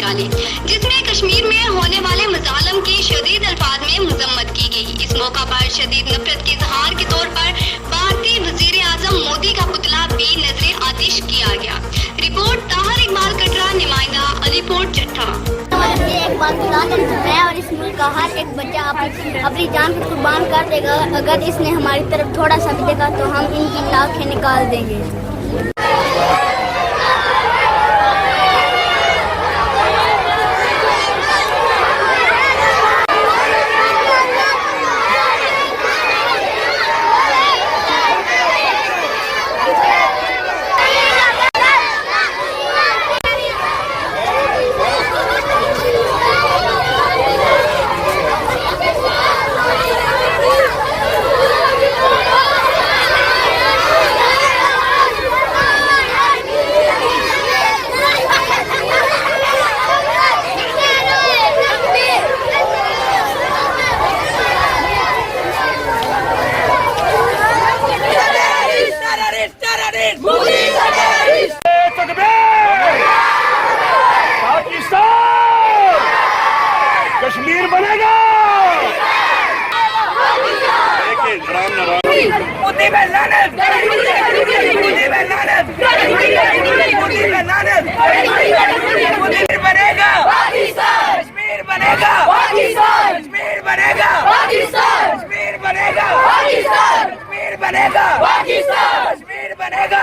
निकाली, जिसमें कश्मीर में होने वाले मजालम की शदीद अल्फाज में मजम्मत की गई। इस मौका पर शदीद नफरत के इजहार के तौर पर भारतीय वजीर आजम मोदी का पुतला भी नजरे आतिश किया गया। रिपोर्ट ताहर इकबाल कटरा, नुमाइंदा अलीपुर चट्टा। एक बात बता दूं, मैं और इस मुल्क का हर एक बच्चा अपनी जान को कुर्बान कर देगा। अगर इसने हमारी तरफ थोड़ा सा भी देखा तो हम इनकी लाखें निकाल देंगे। कश्मीर बनेगा। मोदी में लानत, मोदी में लानत, मोदी में लानत। कश्मीर बनेगा, कश्मीर बनेगा, कश्मीर बनेगा, कश्मीर बनेगा, कश्मीर बनेगा, कश्मीर बनेगा।